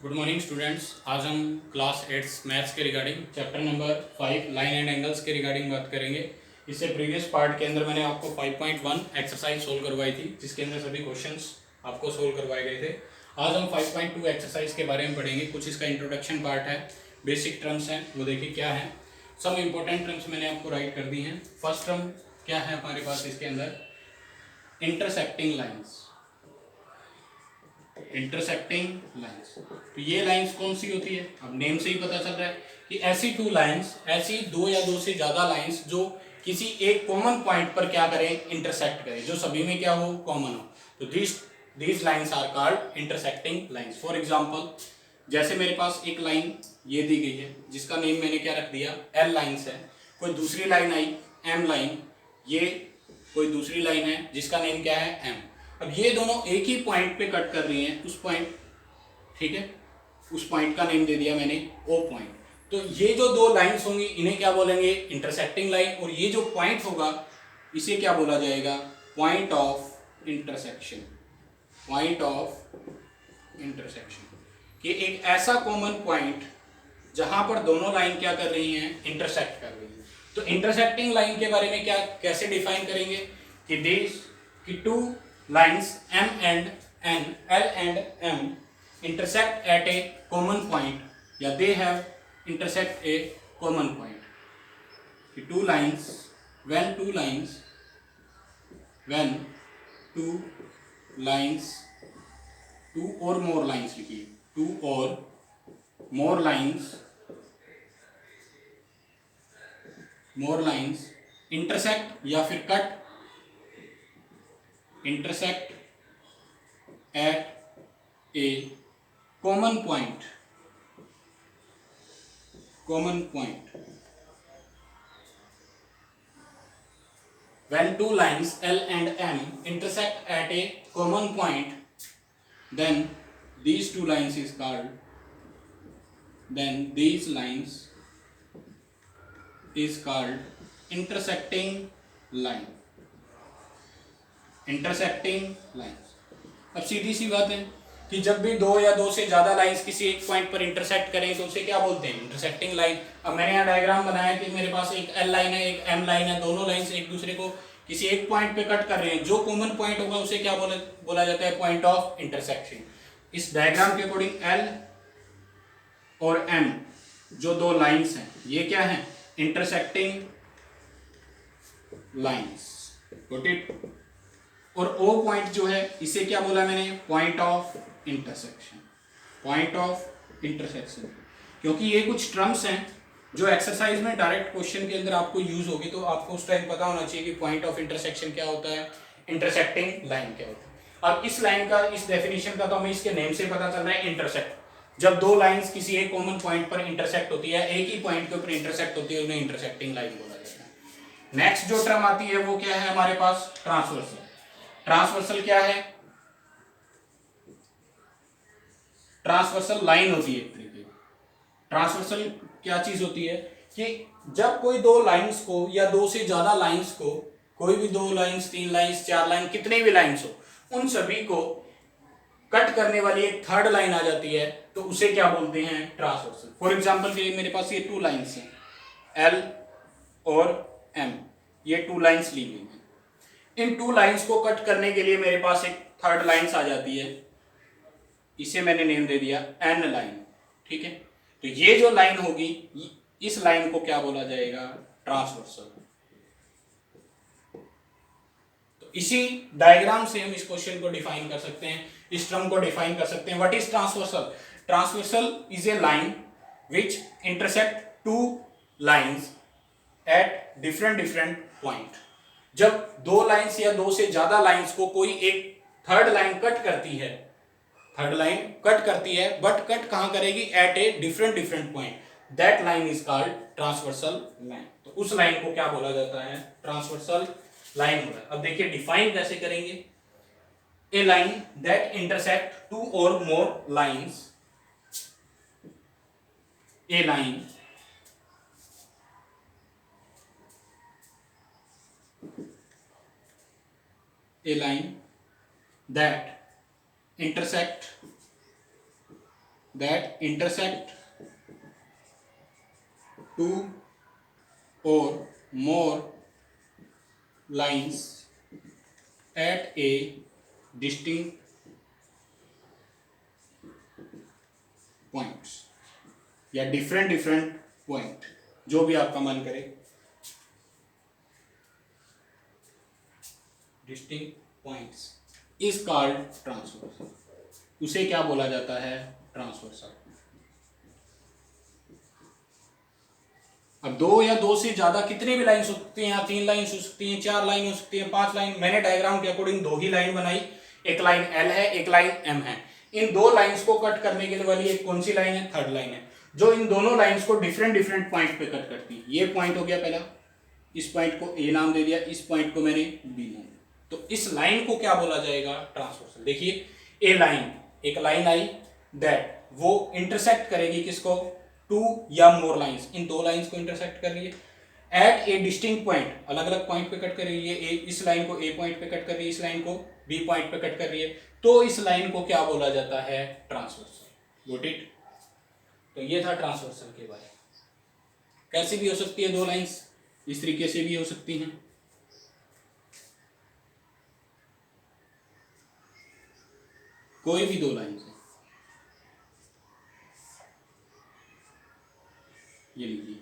Good morning students. आज हम class 8 maths के regarding chapter number 5 line and angles के रिगार्डिंग बात करेंगे। इससे प्रीवियस पार्ट के अंदर मैंने आपको 5.1 एक्सरसाइज सोल्व करवाई थी, जिसके अंदर सभी क्वेश्चंस आपको सोल्व करवाए गए थे। आज हम 5.2 एक्सरसाइज के बारे में पढ़ेंगे। कुछ इसका इंट्रोडक्शन पार्ट है, बेसिक टर्म्स हैं, वो देखिए क्या है। सब इंपॉर्टेंट टर्म्स मैंने आपको राइट कर दी हैं। फर्स्ट टर्म क्या है हमारे पास इसके अंदर, इंटरसेक्टिंग लाइन्स। इंटरसेक्टिंग लाइंस, तो ये लाइंस कौन सी होती है, अब नेम से ही पता चल रहा है कि ऐसी टू लाइंस, ऐसी दो या दो से ज्यादा लाइंस जो किसी एक कॉमन पॉइंट पर क्या करें, इंटरसेक्ट करें, जो सभी में क्या हो, कॉमन हो। तो these lines are called intersecting lines. For example, जैसे मेरे पास एक लाइन ये दी गई है जिसका नेम मैंने क्या रख दिया, एल लाइंस है। कोई दूसरी लाइन आई एम लाइन, ये कोई दूसरी लाइन है जिसका नेम क्या है, एम। अब ये दोनों एक ही पॉइंट पे कट कर रही हैं, उस पॉइंट, ठीक है, उस पॉइंट का नेम दे दिया मैंने ओ पॉइंट। तो ये जो दो लाइंस होंगी इन्हें क्या बोलेंगे, इंटरसेक्टिंग लाइन। और ये जो पॉइंट होगा इसे क्या बोला जाएगा, point of intersection. Point of intersection, कि एक ऐसा कॉमन पॉइंट जहां पर दोनों लाइन क्या कर रही हैं, इंटरसेक्ट कर रही हैं। तो इंटरसेक्टिंग लाइन के बारे में क्या कैसे डिफाइन करेंगे कि दिस कि two lines M and N, L and M intersect at a common point या they have intersect a common point। कि two lines when two lines two or more lines लिखिए, two or more lines intersect या फिर cut, intersect at a common point when two lines L and M intersect at a common point, then these two lines is called, then these lines is called intersecting line। Intersecting lines. अब सीधी सी बात है कि जब भी दो या दो से ज्यादा लाइंस किसी एक पॉइंट पर इंटरसेक्ट करें तो उसे क्या बोलते हैं, इंटरसेक्टिंग लाइन। अब मैंने यहाँ डायग्राम बनाया कि मेरे पास एक एल लाइन है, एक एम लाइन है, दोनों लाइंस एक दूसरे को किसी एक पॉइंट पे कट कर रहे हैं। जो कॉमन पॉइंट होगा उसे क्या बोला जाता है, पॉइंट ऑफ इंटरसेक्शन। इस डायग्राम के अकॉर्डिंग एल और एम जो दो लाइंस हैं ये क्या है, इंटरसेक्टिंग लाइंस, गॉट इट। और ओ पॉइंट जो है इसे क्या बोला मैंने, point of intersection. Point of intersection, क्योंकि ये कुछ टर्म्स हैं जो एक्सरसाइज में डायरेक्ट क्वेश्चन के अंदर आपको यूज होगी, तो आपको उस टाइम पता होना चाहिए कि पॉइंट ऑफ इंटरसेक्शन क्या होता है, इंटरसेक्टिंग लाइन क्या होता है। अब इस लाइन का, इस डेफिनेशन का तो हमें इसके नेम से पता चल रहा है, इंटरसेक्ट। जब दो लाइंस किसी एक कॉमन पॉइंट पर इंटरसेक्ट होती है, एक ही पॉइंट के ऊपर इंटरसेक्ट होती है, उन्हें इंटरसेक्टिंग लाइन बोला जाता है। नेक्स्ट जो टर्म आती है वो क्या है हमारे पास, ट्रांसवर्सल। ट्रांसवर्सल क्या है, ट्रांसवर्सल लाइन होती है एक तरीके की। ट्रांसवर्सल क्या चीज होती है कि जब कोई दो लाइंस को या दो से ज्यादा लाइंस को, कोई भी दो लाइंस, तीन लाइंस, चार लाइन, कितने भी लाइंस हो, उन सभी को कट करने वाली एक थर्ड लाइन आ जाती है, तो उसे क्या बोलते हैं, ट्रांसवर्सल। फॉर एग्जांपल के लिए मेरे पास ये टू लाइंस हैं, एल और एम, ये टू लाइंस ली हुई हैं। इन टू लाइंस को कट करने के लिए मेरे पास एक थर्ड लाइंस आ जाती है, इसे मैंने नेम दे दिया एन लाइन, ठीक है। तो ये जो लाइन होगी, इस लाइन को क्या बोला जाएगा, ट्रांसवर्सल। तो इसी डायग्राम से हम इस क्वेश्चन को डिफाइन कर सकते हैं, इस टर्म को डिफाइन कर सकते हैं। What is transversal? Transversal is a line which intersect two lines at different point. जब दो लाइंस या दो से ज्यादा लाइंस को कोई एक थर्ड लाइन कट करती है, थर्ड लाइन कट करती है, बट कट कहां करेगी, at a different point, that line is called transversal line. तो उस लाइन को क्या बोला जाता है, ट्रांसवर्सल लाइन बोला। अब देखिए डिफाइन कैसे करेंगे, a line that intersect two और more lines, a line that intersect that intersect two or more lines at a distinct points या डिफरेंट पॉइंट, जो भी आपका मन करे, distinct points is called transversal. उसे क्या बोला जाता है? ट्रांसवर्सल। अब दो या दो से ज्यादा कितनी भी लाइन हो सकती हैं, यहाँ 3 लाइन हो सकती हैं, 4 लाइन हो सकती हैं, 5 लाइन। मैंने डायग्राम के अकॉर्डिंग 2 ही लाइन बनाई, एक लाइन एल है, एक लाइन एम है। इन 2 लाइंस को कट करने के लिए वाली एक कौन सी लाइन है? थर्ड लाइन है, जो इन दोनों लाइंस को डिफरेंट पॉइंट पे कट करती है। ये पॉइंट हो गया पहला, इस पॉइंट को ए नाम दे दिया, इस पॉइंट को मैंने बी नाम दिया। तो इस लाइन को क्या बोला जाएगा? ट्रांसवर्सल। देखिए ए लाइन, एक लाइन आई दैट वो इंटरसेक्ट करेगी किसको? 2 या मोर लाइंस, इन 2 लाइंस को इंटरसेक्ट कर रही है एट ए डिस्टिंक्ट पॉइंट, अलग अलग पॉइंट पे कट कर रही है। इस लाइन को ए पॉइंट पे कट कर रही है, इस लाइन को बी पॉइंट पे कट कर रही है, तो इस लाइन को क्या बोला जाता है? ट्रांसवर्सल। Got it? तो ये था ट्रांसवर्सल के बारे में। कैसे भी हो सकती है 2 लाइंस, इस तरीके से भी हो सकती हैं। कोई भी 2 लाइंस है, ये लीजिए,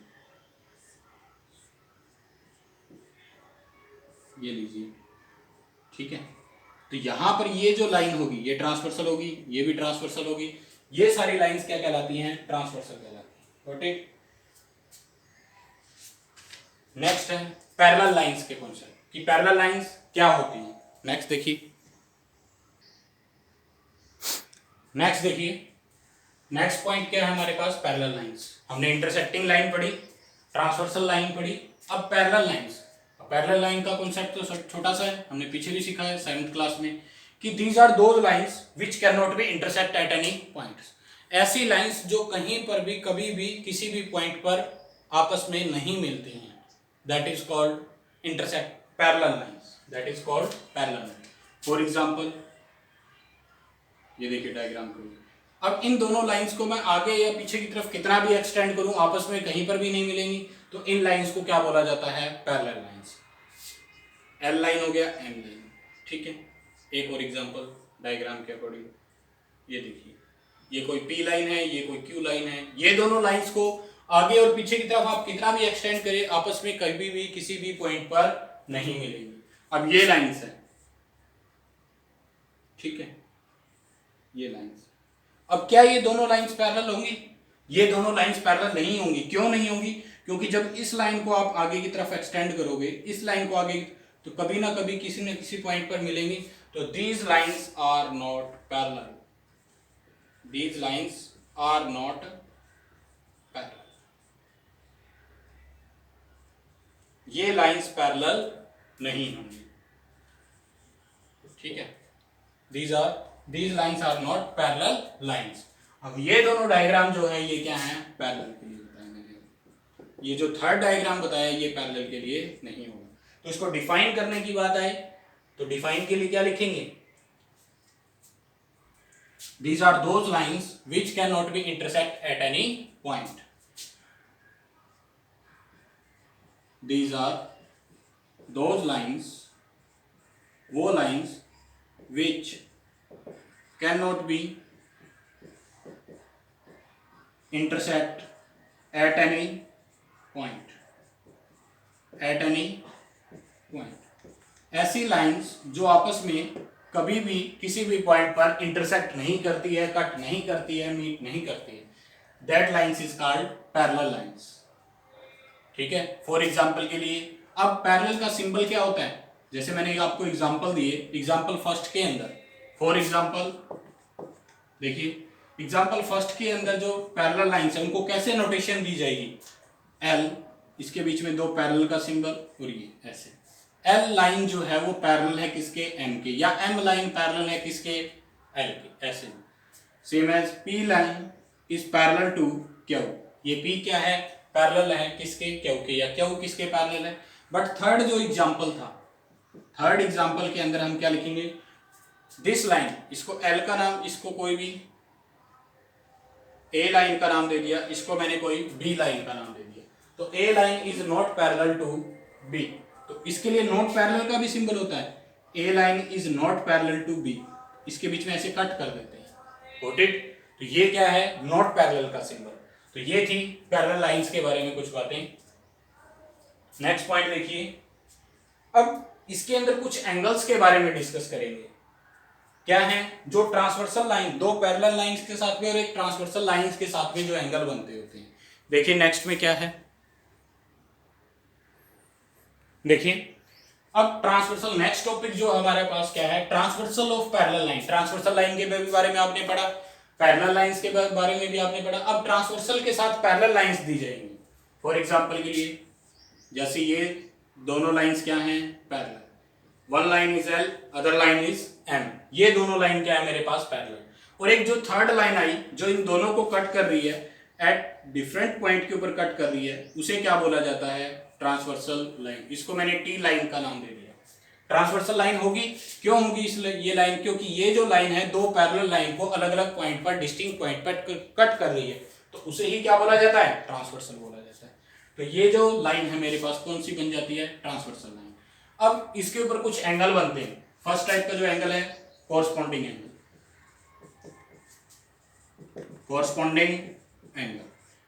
ये लीजिए, ठीक है। तो यहां पर ये जो लाइन होगी ये ट्रांसवर्सल होगी, ये भी ट्रांसवर्सल होगी। ये सारी लाइंस क्या कहलाती हैं? ट्रांसवर्सल कहलाती हैं। Got it? नेक्स्ट है पैरेलल लाइंस के कॉन्सेप्ट कि पैरेलल लाइंस क्या होती हैं। नेक्स्ट देखिए, नेक्स्ट पॉइंट क्या है हमारे पास? Parallel lines. हमने इंटरसेक्टिंग लाइन पढ़ी, ट्रांसवर्सल लाइन पढ़ी, अब पैरेलल लाइंस। पैरेलल लाइन का कॉन्सेप्ट तो छोटा सा है, हमने पीछे भी सीखा है 7th क्लास में कि these are those lines which can not be intersect at any points. ऐसी लाइंस जो कहीं पर भी, कभी भी, किसी भी पॉइंट पर आपस में नहीं मिलती हैं, that is called intersect parallel lines, that is called parallel line. For example ये देखिए डायग्राम करो। अब इन दोनों लाइंस को मैं आगे या पीछे की तरफ कितना भी एक्सटेंड करूं, आपस में कहीं पर भी नहीं मिलेंगी, तो इन लाइंस को क्या बोला जाता है? Parallel lines. एल लाइन हो गया, एम लाइन, ठीक है। एक और एग्जांपल डायग्राम के अकॉर्डिंग, ये देखिए, ये कोई पी लाइन है, ये कोई क्यू लाइन है। ये दोनों लाइंस को आगे और पीछे की तरफ आप कितना भी एक्सटेंड करें, आपस में कभी भी किसी भी पॉइंट पर नहीं मिलेंगी। अब ये लाइंस है, ठीक है, ये लाइंस। अब क्या ये दोनों लाइंस पैरेलल होंगी? ये दोनों लाइंस पैरेलल नहीं होंगी। क्यों नहीं होंगी? क्योंकि जब इस लाइन को आप आगे की तरफ एक्सटेंड करोगे, इस लाइन को आगे, तो कभी ना कभी किसी न किसी पॉइंट पर मिलेंगी। तो these lines are not parallel, these lines are not parallel. ये लाइंस पैरेलल नहीं होंगी, ठीक है। These lines are not parallel lines। अब ये दोनों डायग्राम जो है ये क्या है? पैरेलल के लिए बताया मैंने। ये जो थर्ड डायग्राम बताया ये पैरेलल के लिए नहीं होगा। तो इसको डिफाइन करने की बात आए तो डिफाइन के लिए क्या लिखेंगे? These are those lines which cannot be intersect at any point। These are those lines, वो lines which cannot be intersect at any point, at any point। ऐसी लाइंस जो आपस में कभी भी किसी भी पॉइंट पर इंटरसेक्ट नहीं करती है, कट नहीं करती है, मीट नहीं करती है, that lines is called parallel lines, ठीक है। फॉर एग्जांपल के लिए, अब पैरेलल का सिंबल क्या होता है? जैसे मैंने आपको एग्जांपल दिए, एग्जांपल फर्स्ट के अंदर, फॉर एग्जांपल देखिए, एग्जांपल फर्स्ट के अंदर जो पैरेलल लाइंस है उनको कैसे नोटेशन दी जाएगी? एल, इसके बीच में 2 पैरेलल का सिंबल, और ये ऐसे। एल लाइन जो है वो पैरेलल है किसके? एम के, या एम लाइन पैरेलल है किसके? एल के, ऐसे। Same as P line is parallel to Q. ये पी क्या है? पैरेलल है किसके? क्यू के, या क्यू किसके पैरेलल है? बट थर्ड जो एग्जांपल था, थर्ड एग्जांपल के अंदर हम क्या लिखेंगे? दिस लाइन, इसको एल का नाम, इसको कोई भी ए लाइन का नाम दे दिया, इसको मैंने कोई बी लाइन का नाम दे दिया, तो a line is not parallel to B, तो इसके लिए नॉट पैरेलल का भी सिंबल होता है, a line is not parallel to B, इसके बीच में ऐसे कट कर देते हैं, गॉट इट। तो ये क्या है, नॉट पैरेलल का सिंबल। तो ये थी पैरेलल लाइंस के बारे में कुछ बातें। नेक्स्ट पॉइंट देखिए, अब इसके अंदर कुछ एंगल्स के बारे में डिस्कस करेंगे। क्या है, जो ट्रांसवर्सल लाइन, दो पैरेलल लाइंस के साथ में और एक ट्रांसवर्सल लाइंस के साथ में जो एंगल बनते होते हैं। देखिए नेक्स्ट में क्या है, देखिए अब ट्रांसवर्सल, नेक्स्ट टॉपिक जो हमारे पास क्या है, transversal of parallel line. Transversal line के बारे में आपने पढ़ा, पैरेलल लाइंस के बारे में भी आपने पढ़ा। अब ट्रांसवर्सल के साथ पैरेलल लाइंस दी जाएंगी। फॉर एग्जांपल के लिए, जैसे ये दोनों लाइंस क्या हैं, parallel, one line is L, other line is M, ये दोनों लाइन क्या है मेरे पास, पैरेलल। और एक जो थर्ड लाइन आई जो इन दोनों को कट कर रही है, एट डिफरेंट पॉइंट के ऊपर कट कर रही है, उसे क्या बोला जाता है, ट्रांसवर्सल लाइन। इसको मैंने टी लाइन का नाम दे दिया। ट्रांसवर्सल लाइन होगी, क्यों होगी इसलिए ये लाइन, क्योंकि ये जो लाइन है दो पैरेलल लाइन को अलग अलग पॉइंट पर, डिस्टिंक्ट पॉइंट पर कट कर रही है, तो उसे ही क्या बोला जाता है, ट्रांसवर्सल बोला जाता है। तो ये जो लाइन है मेरे पास कौन सी बन जाती है, ट्रांसवर्सल लाइन। अब इसके ऊपर कुछ एंगल बनते हैं। फर्स्ट टाइप का जो एंगल है, कोरस्पॉन्डिंग एंगल, कोरस्पॉन्डिंग एंगल।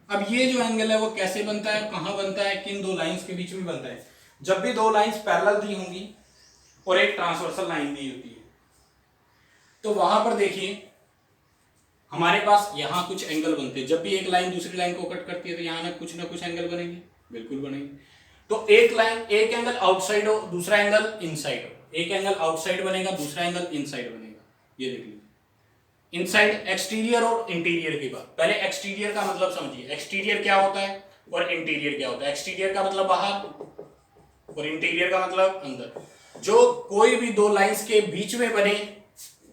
अब ये जो एंगल है वो कैसे बनता है, कहां बनता है, किन दो लाइंस के बीच में बनता है, जब भी दो लाइंस पैरेलल दी होंगी और एक ट्रांसवर्सल लाइन दी होती है, तो वहां पर देखिए हमारे पास यहां कुछ एंगल बनते हैं। जब भी एक लाइन दूसरी लाइन को कट करती है तो यहां ना कुछ एंगल बनेंगे, बिल्कुल बनेंगे। तो एक लाइन, एक एंगल आउटसाइड हो, दूसरा एंगल इनसाइड हो, एक एंगल आउटसाइड बनेगा, दूसरा एंगल इनसाइड बनेगा। ये देख लीजिए, इनसाइड, एक्सटीरियर और इंटीरियर की बात। पहले एक्सटीरियर का मतलब समझिए, एक्सटीरियर क्या होता है और इंटीरियर क्या होता है। एक्सटीरियर का मतलब बाहर और इंटीरियर का मतलब अंदर। जो कोई भी दो लाइंस के बीच में बने,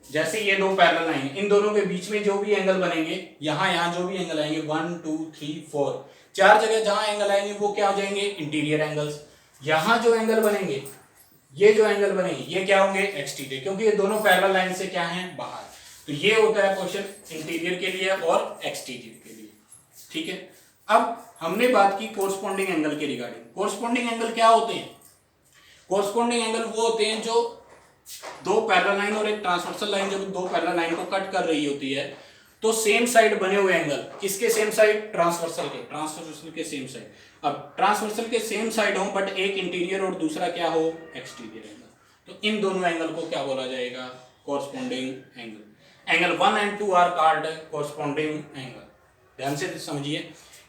जैसे ये दो पैरेलल लाइन, इन दोनों के बीच में जो भी एंगल बनेंगे, यहां जो भी एंगल आएंगे, 1 2 3 4, चार जगह जहां एंगल आएंगे वो क्या हो जाएंगे, इंटीरियर एंगल्स। यहां जो एंगल बनेंगे, ये जो एंगल बनेंगे, ये क्या होंगे, एक्सटीरियर, क्योंकि ये दोनों पैरेलल लाइन से क्या है, बाहर। तो ये होता है क्वेश्चन इंटीरियर के लिए और एक्सटीरियर के लिए, ठीक है। अब हमने बात की कोरस्पॉन्डिंग एंगल के रिगार्डिंग। कोरस्पॉन्डिंग एंगल क्या होते हैं, कोरस्पॉन्डिंग एंगल वो होते हैं जो दो पैरेलल लाइन और एक ट्रांसवर्सल लाइन जब दो पैरेलल लाइन को कट कर रही होती है, तो सेम साइड बने हुए एंगल, किसके सेम साइड, ट्रांसवर्सल के सेम साइड। अब ट्रांसवर्सल के सेम साइड हो बट एक इंटीरियर और दूसरा क्या हो, एक्सटीरियर एंगल, तो इन दोनों एंगल को क्या बोला जाएगा, corresponding angle. Angle 1 and 2 are called corresponding angle. ध्यान से समझिए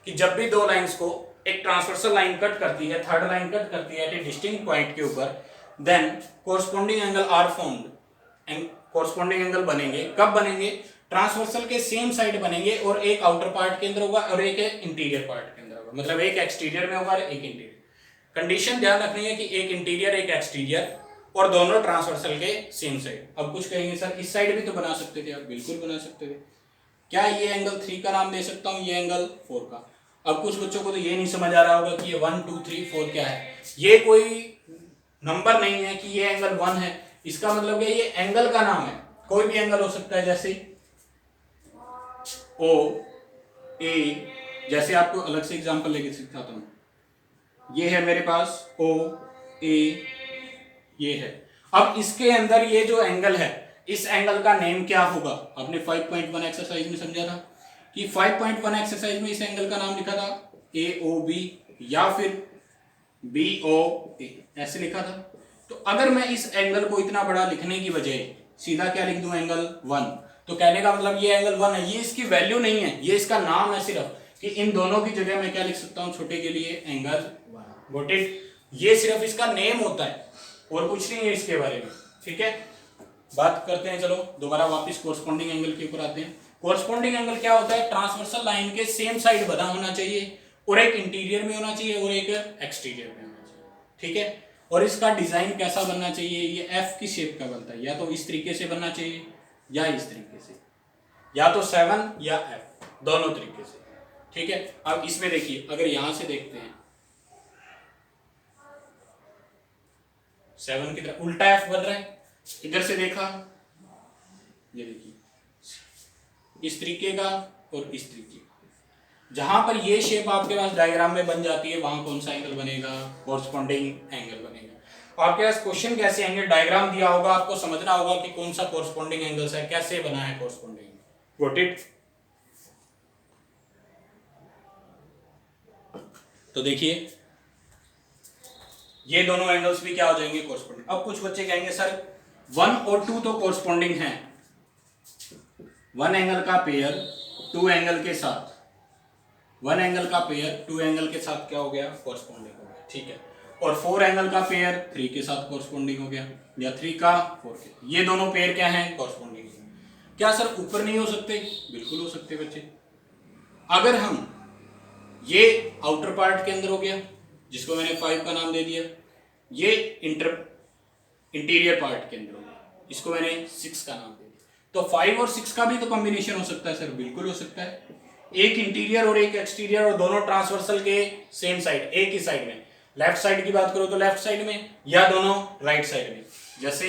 कि जब भी दो लाइंस को एक ट्रांसवर्सल लाइन कट करती है, थर्ड लाइन कट करती है एट ए डिस्टिंक्ट पॉइंट के ऊपर, then corresponding angle are formed. And corresponding angle बनेंगे, कब बनेंगे, ट्रांसवर्सल के सेम साइड बनेंगे और एक आउटर पार्ट के अंदर होगा और एक इंटीरियर पार्ट के अंदर होगा, मतलब एक एक्सटीरियर में होगा और एक इंटीरियर। कंडीशन ध्यान रखनी है कि एक इंटीरियर एक एक्सटीरियर और दोनों ट्रांसवर्सल के सेम साइड। अब कुछ कहेंगे सर इस साइड भी तो बना सकते थे, आप बिल्कुल बना सकते थे। क्या ये एंगल 3 का नाम दे सकता हूँ, ये एंगल 4 का। अब कुछ बच्चों को तो ये नहीं समझ आ रहा होगा कि ये 1 2 3 4 क्या है। ये कोई नंबर नहीं है कि ये एंगल 1 है, इसका मतलब ये एंगल का नाम है। कोई भी एंगल हो सकता है, जैसे ओ ए, जैसे आपको अलग से एग्जांपल लेके सिखाता हूं। ये है मेरे पास ओ ए, ये है। अब इसके अंदर ये जो एंगल है, इस एंगल का नेम क्या होगा। आपने 5.1 एक्सरसाइज में समझा था कि 5.1 एक्सरसाइज में इस एंगल का नाम लिखा था ए ओ बी या फिर बी ओ ए, ऐसे लिखा था। तो अगर मैं इस एंगल को इतना बड़ा लिखने की बजाय सीधा क्या लिख दूं, एंगल 1, तो कहने का मतलब ये एंगल 1 है। ये इसकी वैल्यू नहीं है, ये इसका नाम है सिर्फ, कि इन दोनों की जगह मैं क्या लिख सकता हूं, छोटे के लिए एंगल 1। Got it. ये सिर्फ इसका नेम होता है और कुछ नहीं है इसके बारे में, ठीक है। बात करते हैं, चलो दोबारा वापस कोरस्पॉन्डिंग एंगल के ऊपर आते हैं। कोरस्पॉन्डिंग एंगल क्या होता है, ट्रांसवर्सल लाइन के सेम साइड बना होना चाहिए और एक इंटीरियर में होना चाहिए और एक एक्सटीरियर में होना चाहिए, ठीक है। और इसका डिजाइन कैसा बनना चाहिए, ये एफ की शेप का बनता है, या तो इस तरीके से बनना चाहिए या इस तरीके से, या तो 7 या एफ, दोनों तरीके से, ठीक है। अब इसमें देखिए, अगर यहां से देखते हैं 7 की तरह उल्टा एफ बन रहा है, इधर से देखा, ये देखिए इस तरीके का और इस तरीके का। जहां पर ये शेप आपके पास डायग्राम में बन जाती है वहां कौन सा एंगल बनेगा, कोरस्पॉन्डिंग एंगल बनेगा। आपके पास क्वेश्चन कैसे आएंगे, डायग्राम दिया होगा, आपको समझना होगा कि कौन सा कोरस्पॉन्डिंग एंगल्स है, कैसे बना है कोरस्पॉन्डिंग। Got it. तो देखिए ये दोनों एंगल्स भी क्या हो जाएंगे, कोरस्पॉन्डिंग। अब कुछ बच्चे कहेंगे सर 1 और 2 तो कोरस्पॉन्डिंग है, 1 एंगल का पेयर 2 एंगल के साथ, 1 एंगल का पेयर 2 एंगल के साथ क्या हो गया, कोरस्पॉन्डिंग हो गया, ठीक है। और 4 एंगल का पेयर 3 के साथ कोरस्पॉन्डिंग हो गया, या 3 का 4 के, ये दोनों पेयर क्या हैं, कोरस्पॉन्डिंग। क्या सर ऊपर नहीं हो सकते, बिल्कुल हो सकते बच्चे। अगर हम ये आउटर पार्ट के अंदर हो गया जिसको मैंने 5 का नाम दे दिया, ये इंटीरियर पार्ट के अंदर हो गया, इसको मैंने 6 का नाम दे दिया, तो 5 और 6 का भी तो कॉम्बिनेशन हो सकता है सर, बिल्कुल हो सकता है। एक इंटीरियर और एक एक्सटीरियर और दोनों ट्रांसवर्सल के सेम साइड, एक ही साइड में, लेफ्ट साइड की बात करो तो लेफ्ट साइड में, या दोनों राइट साइड में। जैसे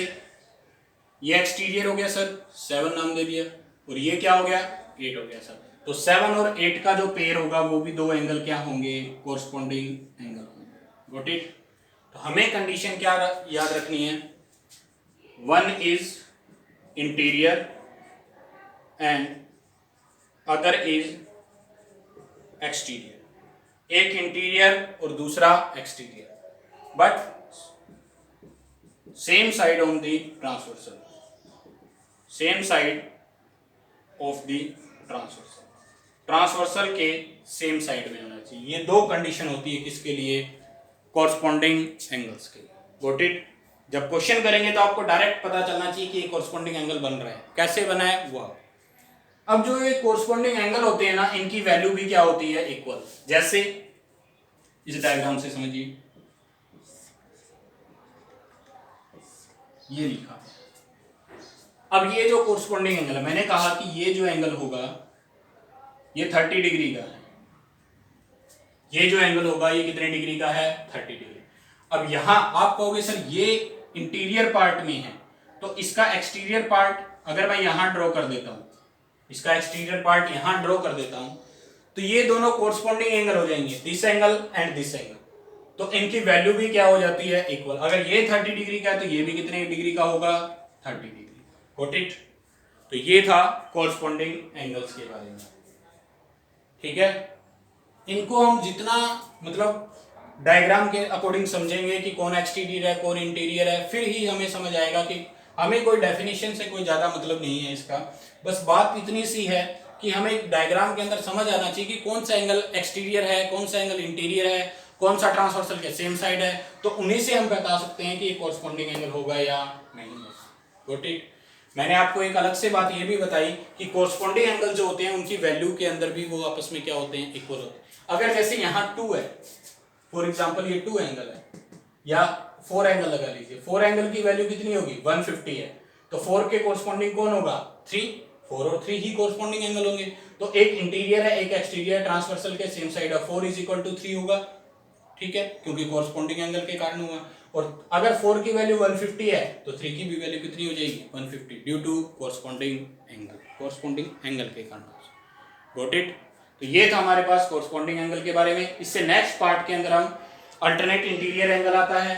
ये एक्सटीरियर हो गया सर, 7 नाम दे दिया, और ये क्या हो गया, 8 हो गया सर। तो 7 और 8 का जो पेयर होगा वो भी 2 एंगल क्या होंगे, कोरस्पॉन्डिंग एंगल होंगे। Got it. तो हमें कंडीशन क्या याद रखनी है, 1 is interior and other is exterior. एक इंटीरियर और दूसरा exterior, but same side on the transversal, same side of the transversal, transversal के सेम साइड में होना चाहिए। ये 2 कंडीशन होती है किसके लिए, कोरस्पॉन्डिंग एंगल्स के लिए। Got it. जब क्वेश्चन करेंगे तो आपको डायरेक्ट पता चलना चाहिए कि कोरस्पॉन्डिंग एंगल बन रहा है, कैसे बना है वो। अब जो ये कोरस्पॉन्डिंग एंगल होते हैं ना, इनकी वैल्यू भी क्या होती है, इक्वल। जैसे इस डायग्राम से समझिए, ये लिखा। अब ये जो कोरस्पॉन्डिंग एंगल है, मैंने कहा कि ये जो एंगल होगा ये 30 डिग्री का है, ये जो एंगल होगा ये कितने डिग्री का है, 30 डिग्री। अब यहां आप कहोगे सर ये इंटीरियर पार्ट में है, तो इसका एक्सटीरियर पार्ट अगर मैं यहां ड्रॉ कर देता हूं, इसका एक्सटीरियर पार्ट यहां ड्रॉ कर देता हूं, तो ये दोनों कोरस्पॉन्डिंग एंगल हो जाएंगे, this angle and this angle. तो इनकी वैल्यू भी क्या हो जाती है, इक्वल। अगर ये 30 डिग्री का है तो ये भी कितने डिग्री का होगा, 30 डिग्री। Got it. तो ये था कोरस्पॉन्डिंग एंगल्स के बारे में, ठीक है। इनको हम जितना मतलब डायग्राम के अकॉर्डिंग समझेंगे कि कौन एक्सटीरियर है कौन इंटीरियर है, फिर ही हमें समझ आएगा कि हमें कोई डेफिनेशन से कोई ज्यादा मतलब नहीं है इसका। बस बात इतनी सी है कि हमें एक डायग्राम के अंदर समझ आना चाहिए कि कौन सा एंगल एक्सटीरियर है, कौन सा एंगल इंटीरियर है, कौन सा ट्रांसवर्सल के सेम साइड है, तो उन्हीं से हम बता सकते हैं कि ये कोरस्पॉन्डिंग एंगल होगा या नहीं होगा। Got it. मैंने आपको एक अलग से बात ये भी बताई कि कोरस्पॉन्डिंग एंगल जो होते हैं उनकी वैल्यू के अंदर भी वो आपस में क्या होते हैं, इक्वल होते हैं। अगर जैसे यहाँ 2 है, फॉर एग्जांपल ये 2 एंगल है, या 4 एंगल लगा लीजिए, 4 एंगल की वैल्यू कितनी होगी, 150 है, तो 4 के कोरस्पॉन्डिंग कौन होगा, 3। 4 और 3 ही कोरस्पॉन्डिंग एंगल होंगे। तो एक इंटीरियर है एक एक्सटीरियर, ट्रांसवर्सल के सेम साइड है, 4 = 3 होगा, ठीक है, क्योंकि कोरस्पॉन्डिंग एंगल के कारण हुआ। और अगर 4 की वैल्यू 150 है तो 3 की भी वैल्यू कितनी हो जाएगी, 150, due to corresponding angle, corresponding angle के कारण। Got it. तो ये था हमारे पास कोरस्पॉन्डिंग एंगल के बारे में। इससे नेक्स्ट पार्ट के अंदर हम अल्टरनेट इंटीरियर एंगल आता है,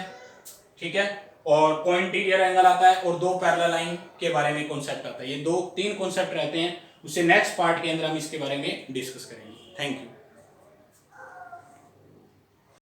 ठीक है, और को इंटीरियर एंगल आता है, और 2 पैरेलल लाइन के बारे में कॉन्सेप्ट आता है। ये 2-3 कॉन्सेप्ट रहते हैं, उससे नेक्स्ट पार्ट के अंदर हम इसके बारे में डिस्कस करेंगे। Thank you.